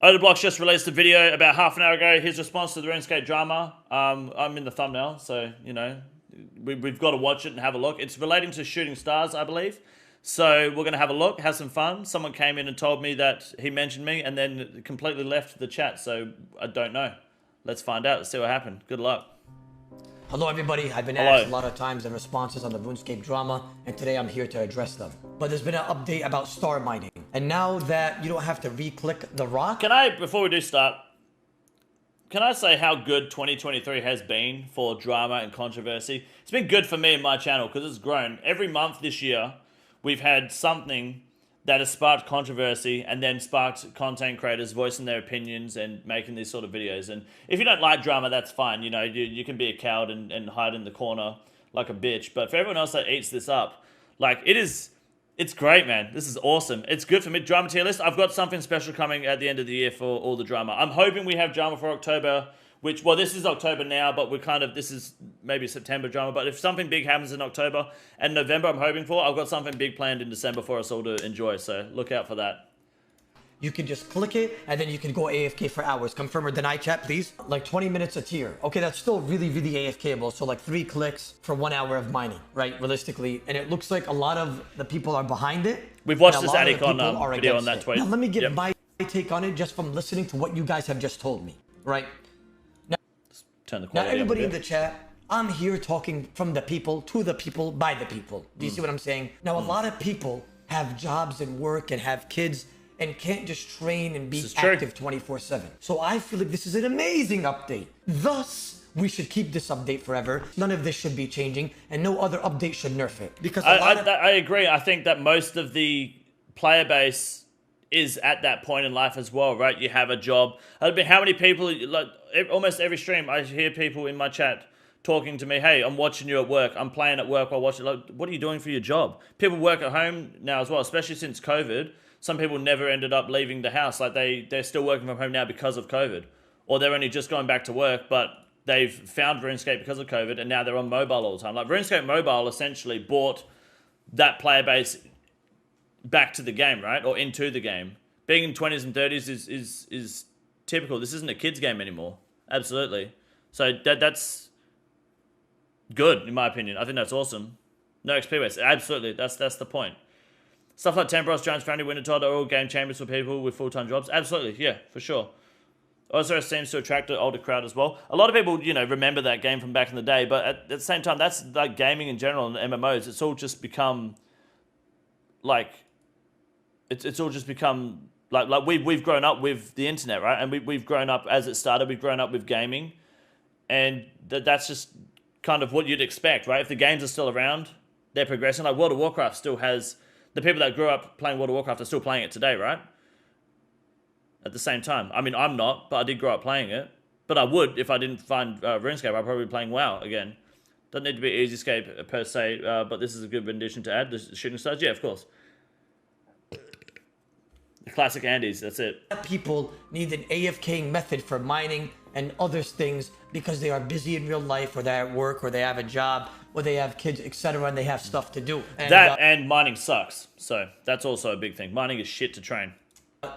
Odablock just released a video about half an hour ago. His response to the Runescape drama. I'm in the thumbnail, so, you know, we've got to watch it and have a look. It's relating to shooting stars, I believe. So we're going to have a look, have some fun. Someone came in and told me that he mentioned me and then completely left the chat, so I don't know. Let's find out. Let's see what happened. Good luck. Hello everybody, I've been asked a lot of times and responses on the Runescape drama, and today I'm here to address them. But there's been an update about star mining, and now that you don't have to re-click the rock... Can I, before we do start, can I say how good 2023 has been for drama and controversy? It's been good for me and my channel because it's grown. Every month this year, we've had something that has sparked controversy and then sparked content creators voicing their opinions and making these sort of videos. And if you don't like drama, that's fine. You know, you can be a coward and hide in the corner like a bitch. But for everyone else that eats this up, like, it's great, man. This is awesome. It's good for me. Drama tier list. I've got something special coming at the end of the year for all the drama. I'm hoping we have drama for October, which, well, this is October now, but we're kind of, this is maybe September drama. But if something big happens in October and November, I'm hoping for, I've got something big planned in December for us all to enjoy. So look out for that. You can just click it, and then you can go AFK for hours. Confirm or deny, chat, please. Like 20 minutes a tier. Okay, that's still really, really AFKable. So like 3 clicks for 1 hour of mining, right? Realistically. And it looks like a lot of the people are behind it. We've watched this Adicon video on that tweet. Now let me give my take on it just from listening to what you guys have just told me, right? Turn the now quality everybody in the chat, I'm here talking from the people, to the people, by the people. Do you see what I'm saying? Now a lot of people have jobs and work and have kids and can't just train and be active 24/7. So I feel like this is an amazing update. Thus, we should keep this update forever. None of this should be changing, and no other update should nerf it. Because I agree. I think that most of the player base is at that point in life as well, right? You have a job. I mean, how many people, like almost every stream, I hear people in my chat talking to me, hey, I'm watching you at work, I'm playing at work while watching, like, what are you doing for your job? People work at home now as well, especially since COVID. Some people never ended up leaving the house. Like they're still working from home now because of COVID. Or they're only just going back to work, but they've found RuneScape because of COVID and now they're on mobile all the time. Like RuneScape Mobile essentially brought that player base back to the game, right? Or into the game. Being in 20s and 30s is typical. This isn't a kid's game anymore. Absolutely. So that's good, in my opinion. I think that's awesome. No XP waste. Absolutely. That's the point. Stuff like Tempros, Jones, Foundry, Wintertod are all game chambers for people with full-time jobs. Absolutely, yeah, for sure. OSRS seems to attract an older crowd as well. A lot of people, you know, remember that game from back in the day, but at the same time, that's like gaming in general and MMOs. It's all just become like, it's all just become like we've grown up with the internet, right? And we've grown up as it started. We've grown up with gaming, and that's just kind of what you'd expect, right? If the games are still around, they're progressing. Like World of Warcraft still has. The people that grew up playing World of Warcraft are still playing it today, right? At the same time. I mean, I'm not, but I did grow up playing it. But I would, if I didn't find RuneScape, I'd probably be playing WoW again. Doesn't need to be EasyScape per se, but this is a good rendition to add. The shooting stars, yeah, of course. The classic Andes, that's it. People need an AFK method for mining and other things because they are busy in real life, or they're at work, or they have a job, or they have kids, etc., and they have stuff to do. And, and mining sucks. So that's also a big thing. Mining is shit to train.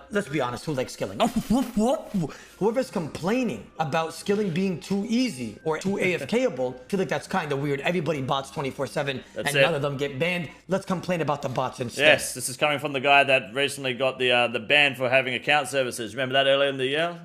Let's be honest, who likes skilling? Whoever's complaining about skilling being too easy or too AFKable, I feel like that's kind of weird. Everybody bots 24/7 and none of them get banned. Let's complain about the bots instead. Yes, this is coming from the guy that recently got the ban for having account services. Remember that earlier in the year?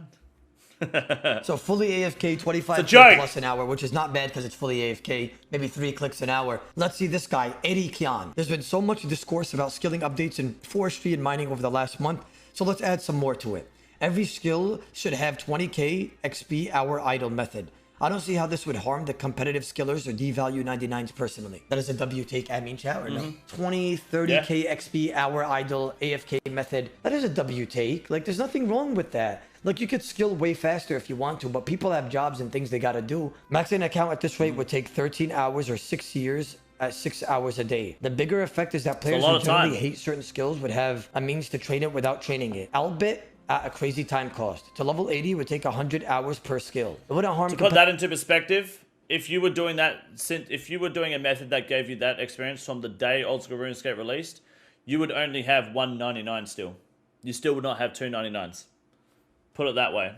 So fully AFK, 25 plus an hour, which is not bad because it's fully AFK, maybe 3 clicks an hour. Let's see this guy, Eddie Kian. There's been so much discourse about skilling updates in forestry and mining over the last month, so let's add some more to it. Every skill should have 20k XP hour idle method. I don't see how this would harm the competitive skillers or devalue 99s personally. That is a W take admin chat or no? 20, 30k XP hour idle AFK method. That is a W take. Like, there's nothing wrong with that. Like, you could skill way faster if you want to, but people have jobs and things they gotta do. Maxing an account at this rate would take 13 hours or 6 years at 6 hours a day. The bigger effect is that players who generally hate certain skills would have a means to train it without training it. Albeit at a crazy time cost. To level 80 would take 100 hours per skill. It wouldn't harm. To put that into perspective, if you were doing that, if you were doing a method that gave you that experience from the day Oldschool RuneScape released, you would only have 199 still. You still would not have 299s. Put it that way.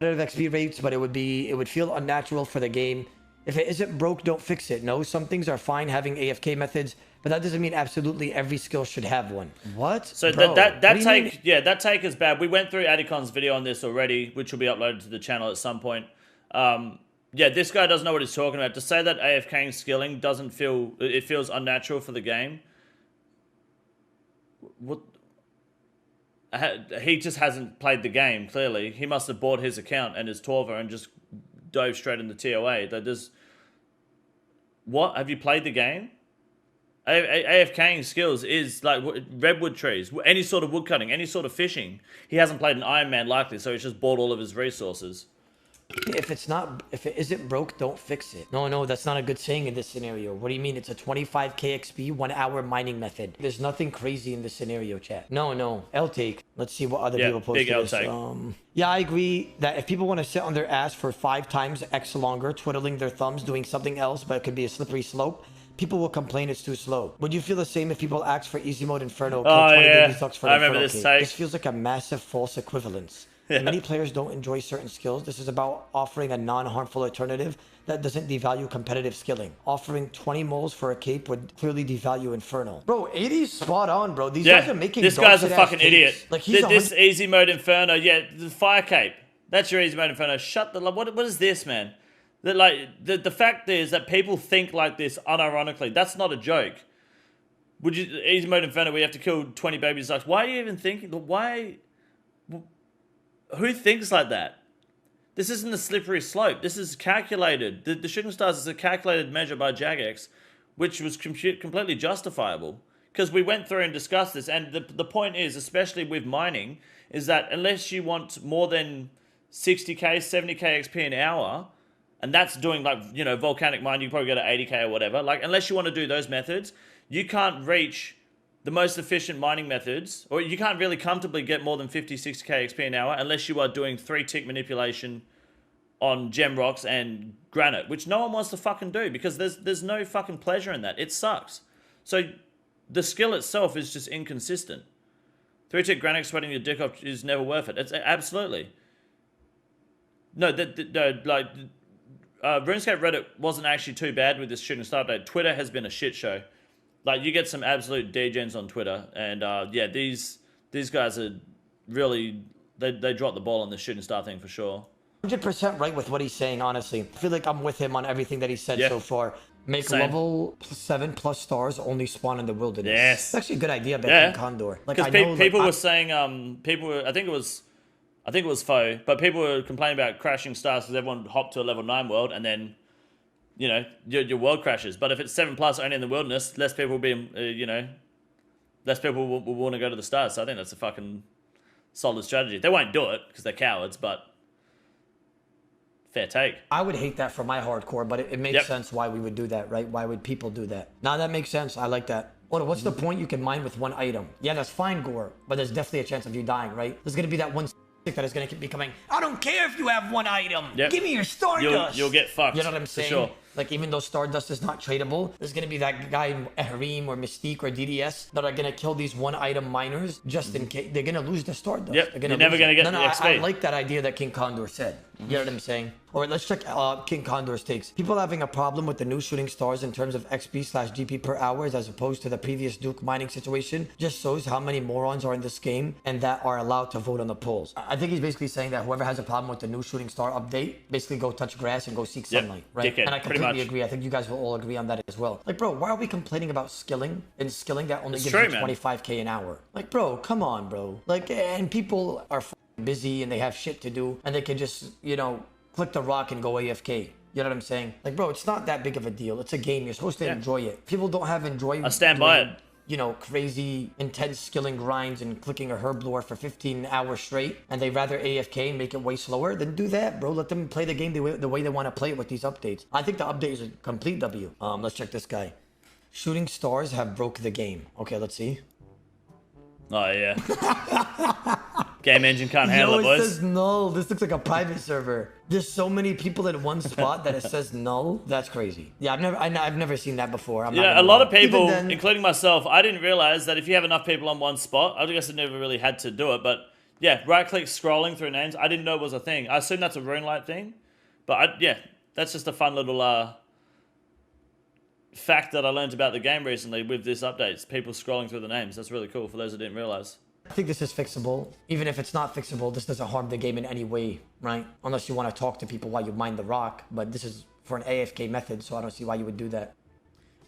XP rates, but it would feel unnatural for the game. If it isn't broke, don't fix it. No, some things are fine having AFK methods, but that doesn't mean absolutely every skill should have one. What? So Bro, that take, yeah, that take is bad. We went through Adicon's video on this already, which will be uploaded to the channel at some point. Yeah, this guy doesn't know what he's talking about. To say that AFKing skilling doesn't feel, it feels unnatural for the game. What? He just hasn't played the game, clearly. He must have bought his account and his Torva and just dove straight into TOA. What? Have you played the game? AFKing skills is like redwood trees, any sort of wood cutting, any sort of fishing. He hasn't played an Ironman likely, so he's just bought all of his resources. If it isn't broke, don't fix it. No, that's not a good saying in this scenario. What do you mean? It's a 25k XP, 1 hour mining method. There's nothing crazy in this scenario, chat. No. L take. Let's see what other people post. Big L take. Yeah, I agree that if people want to sit on their ass for 5 times X longer, twiddling their thumbs, doing something else, but it could be a slippery slope, people will complain it's too slow. Would you feel the same if people ask for easy mode Inferno? Oh, yeah. I remember this take. This feels like a massive false equivalence. Yeah. Many players don't enjoy certain skills. This is about offering a non-harmful alternative that doesn't devalue competitive skilling. Offering 20 moles for a cape would clearly devalue Inferno. Bro, 80's spot on, bro. These guys are making this guy's a fucking idiot. Like this easy mode Inferno, yeah, the fire cape. That's your easy mode Inferno. Shut the... What is this, man? The fact is that people think like this unironically. That's not a joke. Would you... Easy mode Inferno, we have to kill 20 babies. Like, why are you even thinking... Why... Who thinks like that? This isn't a slippery slope. This is calculated. The shooting stars is a calculated measure by Jagex, which was completely justifiable. Because we went through and discussed this, and the point is, especially with mining, is that unless you want more than 60k, 70k XP an hour, and that's doing like, you know, volcanic mine, you probably go to 80k or whatever. Like, unless you want to do those methods, you can't reach the most efficient mining methods, or you can't really comfortably get more than 50, 60k XP an hour unless you are doing 3-tick manipulation on gem rocks and granite, which no one wants to fucking do because there's no fucking pleasure in that. It sucks. So the skill itself is just inconsistent. 3-tick granite sweating your dick off is never worth it. It's absolutely. No, like RuneScape Reddit wasn't actually too bad with this shooting star update. Twitter has been a shit show. Like, you get some absolute degens on Twitter, and yeah, these guys are really, they dropped the ball on the shooting star thing for sure. 100% right with what he's saying, honestly. I feel like I'm with him on everything that he said so far. Make level 7+ stars only spawn in the wilderness. Yes. It's actually a good idea about KINGCONDOR. Like, because people were saying, I think it was Foe, but people were complaining about crashing stars because everyone hopped to a level 9 world, and then, you know, your world crashes. But if it's 7+ only in the wilderness, less people will be, you know, less people will want to go to the stars. So I think that's a fucking solid strategy. They won't do it because they're cowards, but fair take. I would hate that for my hardcore, but it makes sense why we would do that, right? Why would people do that? Now that makes sense. I like that. What's the point? You can mine with 1 item. Yeah, that's fine, Gore, but there's definitely a chance of you dying, right? There's going to be that one that is going to keep becoming, I don't care if you have 1 item. Give me your Stardust. You'll get fucked. You know what I'm saying? For sure. Like, even though Stardust is not tradable, there's going to be that guy in Harim or Mystique or DDS that are going to kill these 1 item miners just in case. They're going to lose the Stardust. Yep. You're never going to get the XP. I like that idea that KINGCONDOR said. You know what I'm saying? All right, let's check KINGCONDOR's takes. People having a problem with the new shooting stars in terms of XP/GP per hours as opposed to the previous Duke mining situation just shows how many morons are in this game and that are allowed to vote on the polls. I think he's basically saying that whoever has a problem with the new shooting star update, basically go touch grass and go seek sunlight, right? Dickhead, and I completely agree. I think you guys will all agree on that as well. Like, bro, why are we complaining about skilling and skilling that only gives you 25k an hour? Like, bro, come on, bro. Like, and people are busy and they have shit to do and they can just, you know, click the rock and go AFK. You know what I'm saying? Like, bro, it's not that big of a deal. It's a game. You're supposed to enjoy it. People don't have enjoyment. I stand by it. You know, crazy, intense skilling grinds and clicking a herblore for 15 hours straight, and they rather AFK and make it way slower, then do that, bro. Let them play the game the way they want to play it with these updates. I think the update is a complete W. Let's check this guy. Shooting stars have broke the game. Okay, let's see. Oh, yeah. Game engine can't handle it, boys. It says null. This looks like a private server. There's so many people in one spot that it says null. That's crazy. Yeah, I've never seen that before. A lot of people, including myself, I didn't realize that if you have enough people on one spot, I guess I never really had to do it, but Yeah, right-click scrolling through names. I didn't know it was a thing. I assume that's a RuneLite thing. But, yeah, that's just a fun little fact that I learned about the game recently with this update. It's people scrolling through the names. That's really cool for those that didn't realize. I think this is fixable. Even if it's not fixable, this doesn't harm the game in any way, right? Unless you want to talk to people while you mine the rock. But this is for an AFK method, so I don't see why you would do that.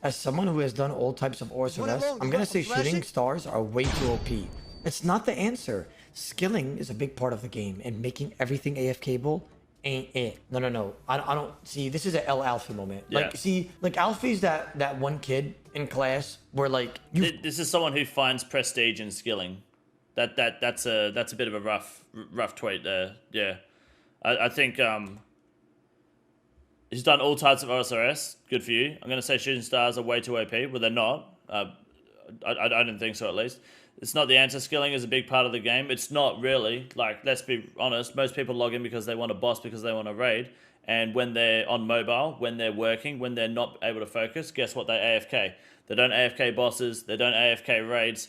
As someone who has done all types of OSRS, I'm going to say shooting stars are way too OP. It's not the answer. Skilling is a big part of the game, and making everything AFK-able ain't it. No. I don't see. This is an L Alfie moment. Yeah. Like, see, like Alfie's that one kid in class where like This is someone who finds prestige in skilling. That's a bit of a rough tweet there. Yeah, I think he's done all types of OSRS. Good for you. I'm gonna say shooting stars are way too OP, but they're not. I don't think so, at least. It's not the answer. Skilling is a big part of the game. It's not really. Like, let's be honest. Most people log in because they want a boss, because they want a raid. And when they're on mobile, when they're working, when they're not able to focus, guess what? They AFK. They don't AFK bosses. They don't AFK raids.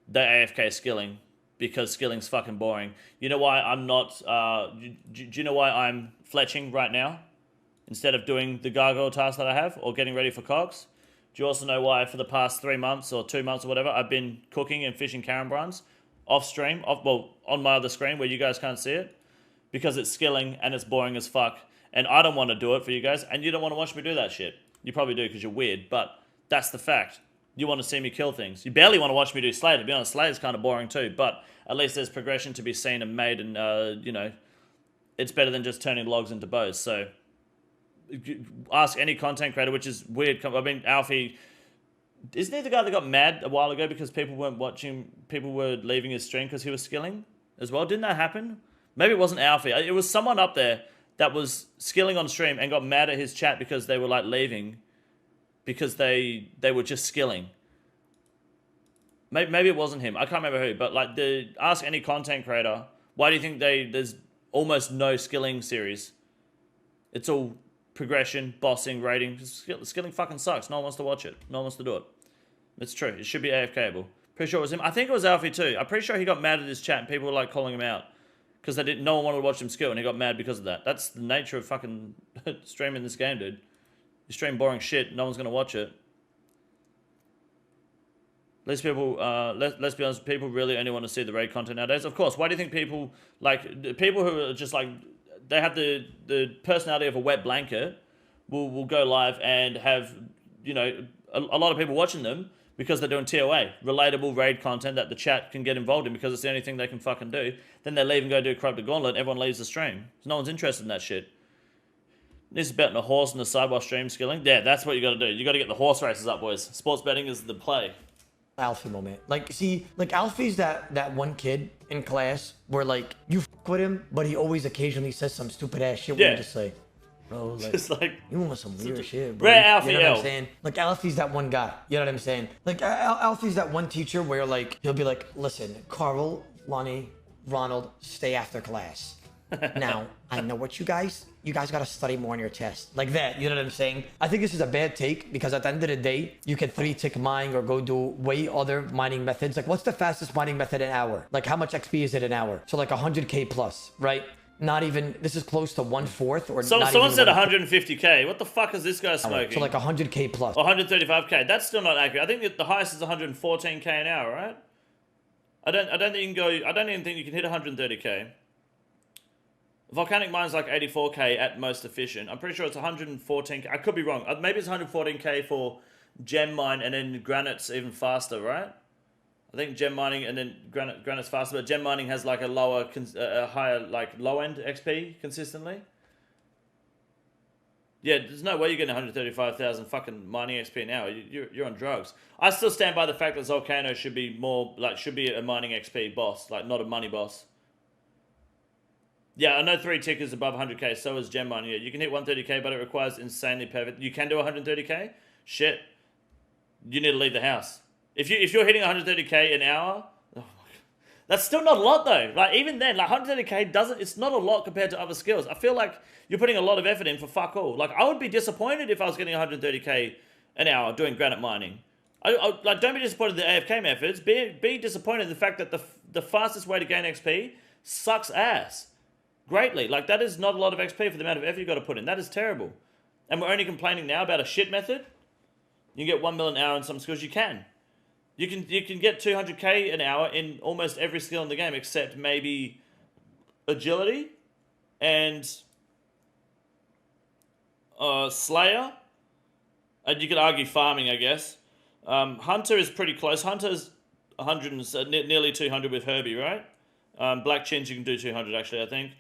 They AFK skilling because skilling's fucking boring. You know why I'm not... do you know why I'm fletching right now instead of doing the gargoyle task that I have or getting ready for cogs? Do you also know why for the past 3 months or 2 months or whatever, I've been cooking and fishing carambrines off stream, on my other screen where you guys can't see it? Because it's skilling and it's boring as fuck. And I don't want to do it for you guys, and you don't want to watch me do that shit. You probably do because you're weird, but that's the fact. You want to see me kill things. You barely want to watch me do Slay. To be honest, Slay is kind of boring too, but at least there's progression to be seen and made, and, you know, it's better than just turning logs into bows, so... Ask any content creator, which is weird. I mean, Alfie, isn't he the guy that got mad a while ago because people weren't watching, people were leaving his stream because he was skilling as well? Didn't that happen? Maybe it wasn't Alfie. It was someone up there that was skilling on stream and got mad at his chat because they were like leaving because they were just skilling. Maybe it wasn't him. I can't remember who, but like, ask any content creator, why do you think there's almost no skilling series? It's all progression, bossing, raiding. Skilling fucking sucks. No one wants to watch it. No one wants to do it. It's true. It should be AFK-able. Pretty sure it was him. I think it was Alfie too. I'm pretty sure he got mad at his chat and people were like calling him out because no one wanted to watch him skill, and he got mad because of that. That's the nature of fucking streaming this game, dude. You stream boring shit, no one's gonna watch it. Let's be honest, people really only want to see the raid content nowadays. Of course. Why do you think people, like, people who are just like, they have the personality of a wet blanket will go live and have, you know, a lot of people watching them because they're doing TOA, relatable raid content that the chat can get involved in because it's the only thing they can fucking do. Then they leave and go do Corrupted Gauntlet, everyone leaves the stream. So no one's interested in that shit. This is betting a horse on the side while stream skilling. Yeah, that's what you gotta do. You gotta get the horse races up, boys. Sports betting is the play. Alfie moment. Like, see, like Alfie's that one kid in class where like you fuck with him, but he always occasionally says some stupid ass shit where you just say, bro, like, just like you want some weird shit, bro. Rare Alfie, you know what I'm saying? Like Alfie's that one guy. You know what I'm saying? Like Alfie's that one teacher where like he'll be like, listen, Carl, Lonnie, Ronald, stay after class. Now, I know what you guys gotta study more on your test. Like that, you know what I'm saying? I think this is a bad take because at the end of the day, you can 3-tick mine or go do way other mining methods. Like, what's the fastest mining method an hour? Like, how much XP is it an hour? So like 100K plus, right? Not even, this is close to 1/4 or so, not someone even said 150K. What the fuck is this guy smoking? So like 100K plus. 135K. That's still not accurate. I think that the highest is 114K an hour, right? I don't think you can go, I don't even think you can hit 130K. Volcanic mine's like 84K at most efficient. I'm pretty sure it's 114K. I could be wrong. Maybe it's 114K for gem mine, and then granite's even faster, right? I think gem mining and then granite's faster, but gem mining has like a higher, like low end XP consistently. Yeah, there's no way you're getting 135,000 fucking mining XP an hour. You're on drugs. I still stand by the fact that Zalcano should be more, like, should be a mining XP boss, like not a money boss. Yeah, I know 3 tickers above 100K, so is gem mining. Yeah, you can hit 130K, but it requires insanely perfect. You can do 130K? Shit. You need to leave the house. If you're hitting 130K an hour, oh my God. That's still not a lot though. Like, even then, like 130K it's not a lot compared to other skills. I feel like you're putting a lot of effort in for fuck all. Like, I would be disappointed if I was getting 130K an hour doing granite mining. Like, don't be disappointed in the AFK methods. Be disappointed in the fact that the fastest way to gain XP sucks ass. Greatly. Like, that is not a lot of XP for the amount of effort you've got to put in. That is terrible. And we're only complaining now about a shit method? You get 1 mil an hour in some skills. You can. You can get 200k an hour in almost every skill in the game except maybe agility and Slayer. And you could argue farming, I guess. Hunter is pretty close. Hunter's 100 and nearly 200 with Herbie, right? Black Chins you can do 200 actually, I think.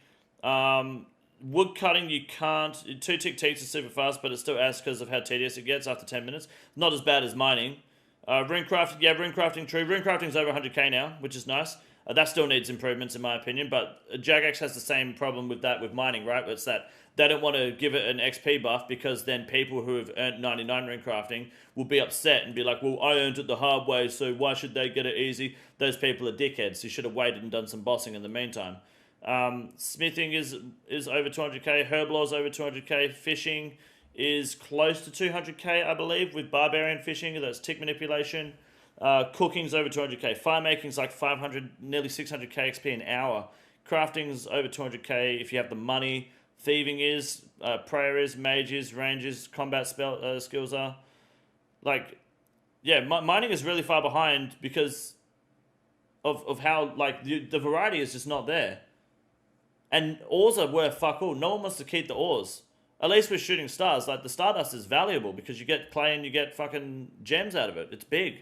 Wood cutting you can't. 2 tick teaks is super fast, but it still asks because of how tedious it gets after 10 minutes. Not as bad as mining. Runecraft, yeah, runecrafting true. Runecrafting's over 100k now, which is nice. That still needs improvements in my opinion, but Jagex has the same problem with that with mining, right? It's that they don't want to give it an XP buff because then people who have earned 99 runecrafting will be upset and be like, well, I earned it the hard way, so why should they get it easy? Those people are dickheads. You should have waited and done some bossing in the meantime. Smithing is over 200k. Herblaw's over 200k. Fishing is close to 200k, I believe, with barbarian fishing. That's tick manipulation. Cooking's over 200k. Fire making's like 500, nearly 600k XP an hour. Crafting's over 200k if you have the money. Thieving is, prayer is, mage is, ranges, combat spell skills are. Like, yeah, mining is really far behind because of how, like, the variety is just not there. And ores are worth fuck all. No one wants to keep the ores. At least with shooting stars, like the Stardust is valuable because you get clay and you get fucking gems out of it. It's big.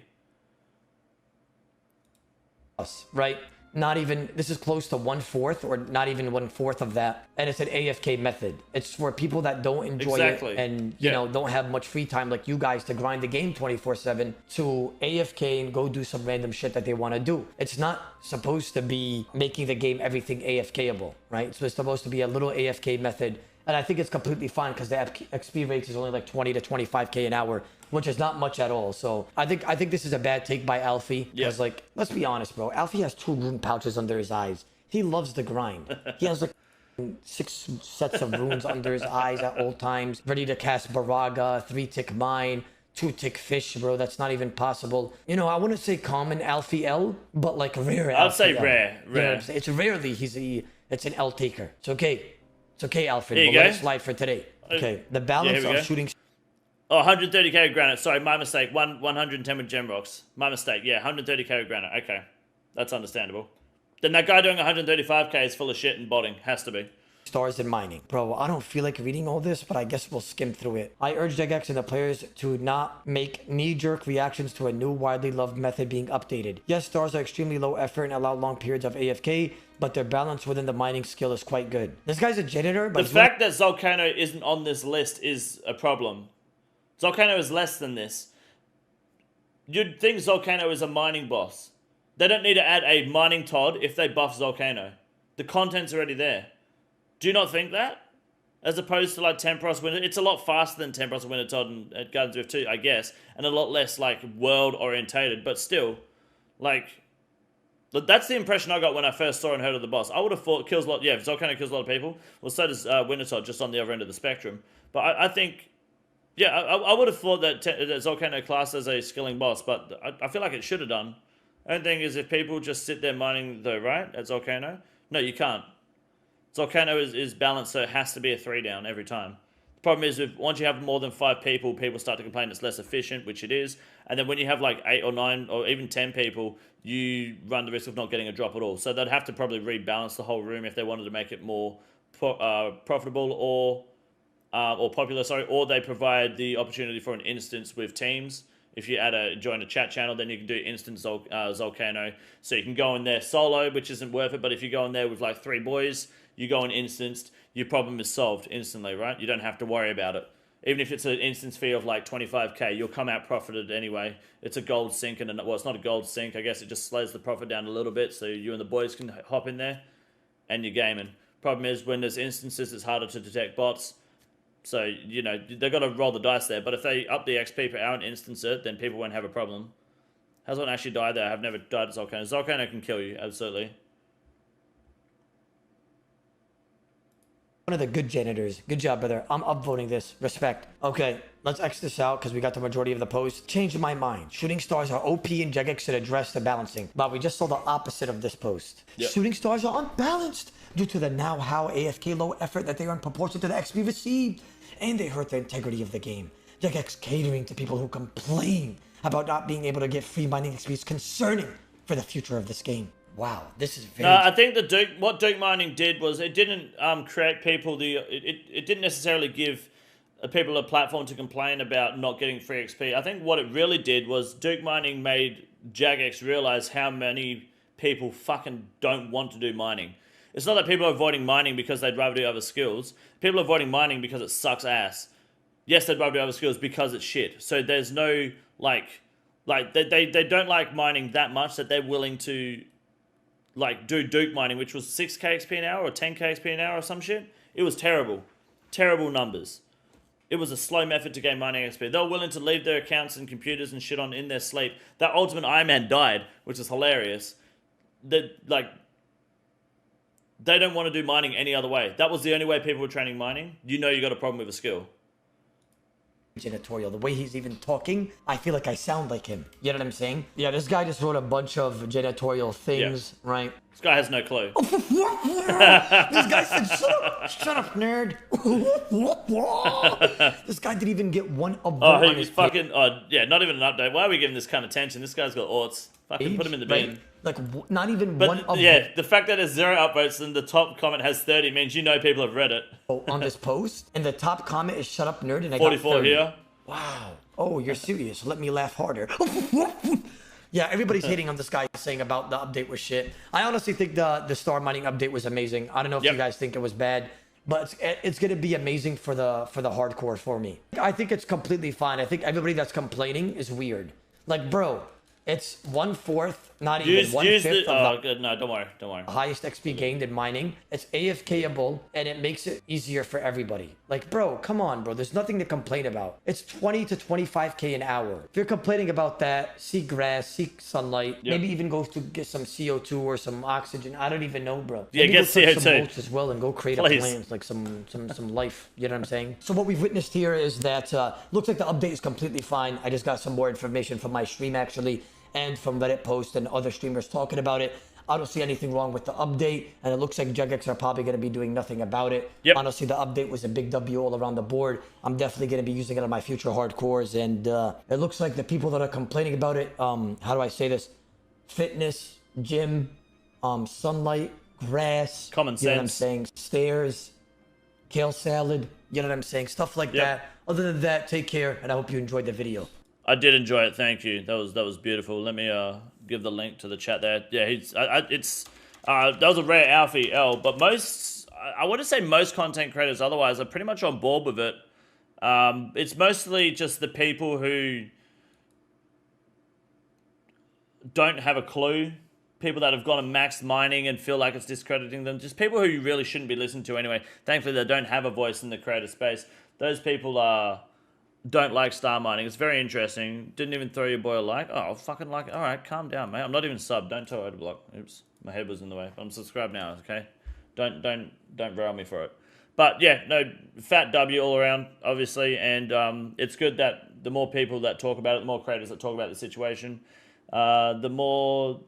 Right? Not even, this is close to 1/4 or not even 1/4 of that. And it's an AFK method. It's for people that don't enjoy it and, you know, don't have much free time like you guys to grind the game 24/7 to AFK and go do some random shit that they want to do. It's not supposed to be making the game everything AFK-able, right? So it's supposed to be a little AFK method. And I think it's completely fine because the XP rate is only like 20 to 25k an hour, which is not much at all. So I think this is a bad take by Alfie. Because like, let's be honest, bro. Alfie has 2 rune pouches under his eyes. He loves the grind. He has like 6 sets of runes under his eyes at all times, ready to cast Baraga, 3-tick mine, 2-tick fish, bro. That's not even possible. You know, I wouldn't say common Alfie L, but like rare Alfie I'd say L. rare. You know what I'm saying? It's rarely it's an L taker. It's okay. It's okay, Alfred. We'll let it slide for today. Okay. The balance of shooting. Oh, 130k with granite. Sorry, my mistake. 110 with gem rocks. My mistake. Yeah, 130k with granite. Okay. That's understandable. Then that guy doing 135k is full of shit and botting. Has to be. Stars in mining. Bro, I don't feel like reading all this, but I guess we'll skim through it. I urge Jagex and the players to not make knee-jerk reactions to a new widely loved method being updated. Yes, stars are extremely low effort and allow long periods of AFK, but their balance within the mining skill is quite good. This guy's a janitor, but... The fact that Zalcano isn't on this list is a problem. Zalcano is less than this. You'd think Zalcano is a mining boss. They don't need to add a mining Todd if they buff Zalcano. The content's already there. Do you not think that? As opposed to like Tempros Winter, it's a lot faster than Tempros Winter Todd and Gardens Rift 2, I guess, and a lot less like world orientated, but still, like, that's the impression I got when I first saw and heard of the boss. I would have thought kills a lot, yeah, Zalcano kills a lot of people. Well, so does Winter Todd, just on the other end of the spectrum. But I think, yeah, I would have thought that Zalcano classed as a skilling boss, but I feel like it should have done. Only thing is if people just sit there mining though, right, at Zalcano? No, you can't. Zalcano is balanced, so it has to be a 3-down every time. The problem is, once you have more than 5 people, people start to complain it's less efficient, which it is. And then when you have like 8 or 9 or even 10 people, you run the risk of not getting a drop at all. So they'd have to probably rebalance the whole room if they wanted to make it more profitable or popular, sorry. Or they provide the opportunity for an instance with teams. If you join a chat channel, then you can do instant Zalcano. So you can go in there solo, which isn't worth it. But if you go in there with like 3 boys, you go in instanced, your problem is solved instantly, right? You don't have to worry about it. Even if it's an instance fee of like 25k, you'll come out profited anyway. It's a gold sink, well, it's not a gold sink. I guess it just slows the profit down a little bit, so you and the boys can hop in there, and you're gaming. Problem is, when there's instances, it's harder to detect bots. So, you know, they've got to roll the dice there. But if they up the XP per hour and instance it, then people won't have a problem. Has one actually died there? I've never died at Zalcano. Zalcano can kill you, absolutely. one of the good janitors. Good job, brother. I'm upvoting this. Respect. Okay, let's X this out because we got the majority of the post. Changed my mind. Shooting stars are OP and Jagex should address the balancing. But we just saw the opposite of this post. Yep. Shooting stars are unbalanced due to the now how AFK low effort that they are in proportion to the XP received. And they hurt the integrity of the game. Jagex catering to people who complain about not being able to get free mining XP is concerning for the future of this game. Wow, this is very... I think what Duke mining did was it didn't create people it didn't necessarily give people a platform to complain about not getting free XP. I think what it really did was Duke mining made Jagex realize how many people fucking don't want to do mining. It's not that people are avoiding mining because they'd rather do other skills. People are avoiding mining because it sucks ass. Yes, they'd rather do other skills because it's shit. So there's no they don't like mining that much that they're willing to do Duke mining, which was 6k XP an hour or 10k XP an hour or some shit. It was terrible. Terrible numbers. It was a slow method to gain mining XP. They were willing to leave their accounts and computers and shit on in their sleep. That ultimate Ironman died, which is hilarious. They don't want to do mining any other way. That was the only way people were training mining. You know you got a problem with a skill. Janitorial. The way he's even talking, I feel like I sound like him. You know what I'm saying? Yeah, this guy just wrote a bunch of janitorial things, right? This guy has no clue. This guy said, shut up, nerd. This guy didn't even get one upvote on his fucking, not even an update. Why are we giving this kind of attention? This guy's got orts. Fucking put him in the bin. Right? Like, not even but, one upvote. Yeah, the fact that there's 0 upvotes and the top comment has 30 means you know people have read it. On this post, and the top comment is shut up, nerd, and I 44 got 30. here. Wow. Oh, you're serious. Let me laugh harder. Yeah, everybody's hating on this guy saying about the update was shit. I honestly think the star mining update was amazing. I don't know if you guys think it was bad, but it's going to be amazing for the hardcore for me. I think it's completely fine. I think everybody that's complaining is weird. Like, bro, it's 1/4, not even 1/5 of the no, don't worry. highest XP gained in mining. It's AFKable, and it makes it easier for everybody. Like, bro, come on, bro. There's nothing to complain about. It's 20 to 25k an hour. If you're complaining about that, seek grass, seek sunlight. Maybe even go to get some CO2 or some oxygen. I don't even know, bro. Yeah, maybe get CO2 some boats as well and go create a plant, like some life. You know what I'm saying? So what we've witnessed here is that looks like the update is completely fine. I just got some more information from my stream actually, and from Reddit posts and other streamers talking about it. I don't see anything wrong with the update, and it looks like Jagex are probably going to be doing nothing about it. Honestly, the update was a big W all around the board. I'm definitely going to be using it on my future hardcores, and it looks like the people that are complaining about it, how do I say this? Fitness, gym, sunlight, grass. Common sense. You know what I'm saying? Stairs, kale salad, you know what I'm saying? Stuff like that. Other than that, take care, and I hope you enjoyed the video. I did enjoy it. Thank you. That was beautiful. Let me give the link to the chat there. Yeah, that was a rare Alfie L. But I wouldn't say most content creators otherwise are pretty much on board with it. It's mostly just the people who don't have a clue. People that have gone and maxed mining and feel like it's discrediting them. Just people who you really shouldn't be listening to anyway. Thankfully, they don't have a voice in the creator space. Those people don't like star mining. It's very interesting. Didn't even throw your boy a like. Oh, I'll fucking like it. All right, calm down, mate. I'm not even subbed. Don't tell Odablock. Oops, my head was in the way. I'm subscribed now, okay? Don't rail me for it. But yeah, no, fat W all around, obviously, and it's good that the more people that talk about it, the more creators that talk about the situation, the more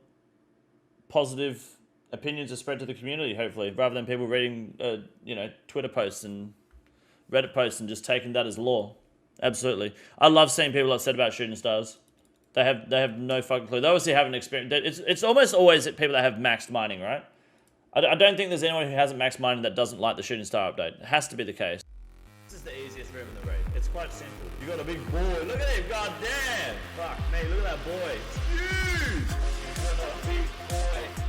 positive opinions are spread to the community, hopefully, rather than people reading, Twitter posts and Reddit posts and just taking that as law. Absolutely. I love seeing people upset about shooting stars. They have no fucking clue. They obviously haven't experienced. It's almost always people that have maxed mining, right? I don't think there's anyone who hasn't maxed mining that doesn't like the shooting star update. It has to be the case. This is the easiest room in the raid. It's quite simple. You got a big boy. Look at him. God damn. Fuck me. Look at that boy. It's huge. You got a big boy.